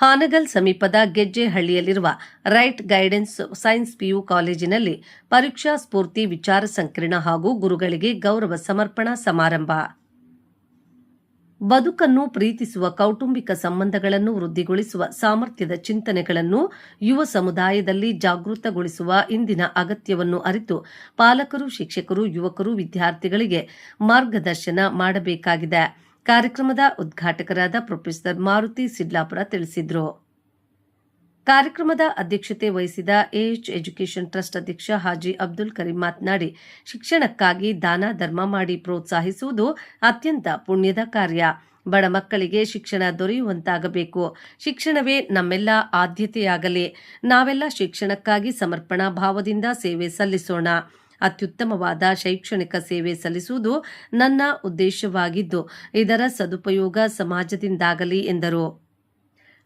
ಹಾನಗಲ್ ಸಮೀಪದ ಗೆಜ್ಜೆಹಳ್ಳಿಯಲ್ಲಿರುವ right guidance science PU ಕಾಲೇಜಿನಲ್ಲಿ ಪರೀಕ್ಷಾ ಸ್ಫೂರ್ತಿ ವಿಚಾರ ಸಂಕಿರಣ ಹಾಗೂ ಗುರುಗಳಿಗೆ ಗೌರವ ಸಮರ್ಪಣಾ ಸಮಾರಂಭ. ಬದುಕನ್ನು ಪ್ರೀತಿಸುವ ಕೌಟುಂಬಿಕ ಸಂಬಂಧಗಳನ್ನು ವೃದ್ಧಿಗೊಳಿಸುವ ಸಾಮರ್ಥ್ಯದ ಚಿಂತನೆಗಳನ್ನು ಯುವ ಸಮುದಾಯದಲ್ಲಿ ಜಾಗೃತಗೊಳಿಸುವ ಇಂದಿನ ಅಗತ್ಯವನ್ನು ಅರಿತು ಪಾಲಕರು, ಶಿಕ್ಷಕರು, ಯುವಕರು, ವಿದ್ಯಾರ್ಥಿಗಳಿಗೆ ಮಾರ್ಗದರ್ಶನ ಮಾಡಬೇಕಾಗಿದೆ. ಕಾರ್ಯಕ್ರಮದ ಉದ್ಘಾಟಕರಾದ ಪ್ರೊಫೆಸರ್ ಮಾರುತಿ ಸಿಡ್ಲಾಪುರ ತಿಳಿಸಿದರು. ಕಾರ್ಯಕ್ರಮದ ಅಧ್ಯಕ್ಷತೆ ವಹಿಸಿದ ಎಎಚ್ ಎಜುಕೇಷನ್ ಟ್ರಸ್ಟ್ ಅಧ್ಯಕ್ಷ ಹಾಜಿ ಅಬ್ದುಲ್ ಕರೀಂ ಮಾತನಾಡಿ, ಶಿಕ್ಷಣಕ್ಕಾಗಿ ದಾನ ಧರ್ಮ ಮಾಡಿ ಪ್ರೋತ್ಸಾಹಿಸುವುದು ಅತ್ಯಂತ ಪುಣ್ಯದ ಕಾರ್ಯ. ಬಡ ಮಕ್ಕಳಿಗೆ ಶಿಕ್ಷಣ ದೊರೆಯುವಂತಾಗಬೇಕು. ಶಿಕ್ಷಣವೇ ನಮ್ಮೆಲ್ಲ ಆದ್ಯತೆಯಾಗಲಿ. ನಾವೆಲ್ಲ ಶಿಕ್ಷಣಕ್ಕಾಗಿ ಸಮರ್ಪಣಾ ಭಾವದಿಂದ ಸೇವೆ ಸಲ್ಲಿಸೋಣ. ಅತ್ಯುತ್ತಮವಾದ ಶೈಕ್ಷಣಿಕ ಸೇವೆ ಸಲ್ಲಿಸುವುದು ನನ್ನ ಉದ್ದೇಶವಾಗಿದ್ದು, ಇದರ ಸದುಪಯೋಗ ಸಮಾಜದಿಂದಾಗಲಿ ಎಂದರು.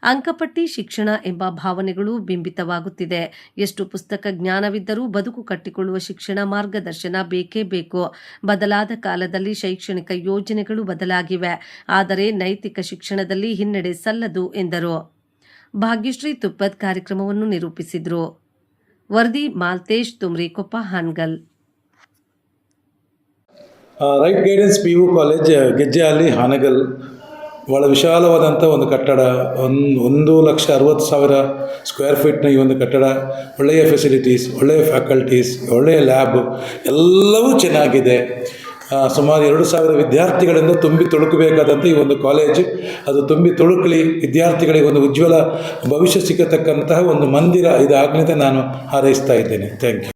ಅಂಕಪಟ್ಟಿ ಶಿಕ್ಷಣ ಎಂಬ ಭಾವನೆಗಳು ಬಿಂಬಿತವಾಗುತ್ತಿದೆ. ಎಷ್ಟು ಪುಸ್ತಕ ಜ್ಞಾನವಿದ್ದರೂ ಬದುಕು ಕಟ್ಟಿಕೊಳ್ಳುವ ಶಿಕ್ಷಣ ಮಾರ್ಗದರ್ಶನ ಬೇಕೇ ಬೇಕು. ಬದಲಾದ ಕಾಲದಲ್ಲಿ ಶೈಕ್ಷಣಿಕ ಯೋಜನೆಗಳು ಬದಲಾಗಿವೆ, ಆದರೆ ನೈತಿಕ ಶಿಕ್ಷಣದಲ್ಲಿ ಹಿನ್ನಡೆ ಸಲ್ಲದು ಎಂದರು. ಭಾಗ್ಯಶ್ರೀ ತುಪ್ಪದ್ ಕಾರ್ಯಕ್ರಮವನ್ನು ನಿರೂಪಿಸಿದರು. ವರದಿ Maltesh Tumrikoppa, Hanagal. Right guidance PU college Gejjehalli, Hanagal ಭಾಳ ವಿಶಾಲವಾದಂಥ ಒಂದು ಕಟ್ಟಡ. 1,60,000 ಸ್ಕ್ವೇರ್ ಫೀಟ್ನ ಈ ಒಂದು ಕಟ್ಟಡ. ಒಳ್ಳೆಯ ಫೆಸಿಲಿಟೀಸ್, ಒಳ್ಳೆಯ ಫ್ಯಾಕಲ್ಟೀಸ್, ಒಳ್ಳೆಯ ಲ್ಯಾಬ್ ಎಲ್ಲವೂ ಚೆನ್ನಾಗಿದೆ. ಸುಮಾರು 2,000 ವಿದ್ಯಾರ್ಥಿಗಳಿಂದ ತುಂಬಿ ತುಳುಕಬೇಕಾದಂಥ ಈ ಒಂದು ಕಾಲೇಜು, ಅದು ತುಂಬಿ ತುಳುಕಲಿ, ವಿದ್ಯಾರ್ಥಿಗಳಿಗೆ ಒಂದು ಉಜ್ವಲ ಭವಿಷ್ಯ ಸಿಗತಕ್ಕಂತಹ ಒಂದು ಮಂದಿರ ಇದಾಗಲಿ ಅಂತ ನಾನು ಹಾರೈಸ್ತಾ ಇದ್ದೇನೆ. Thank you.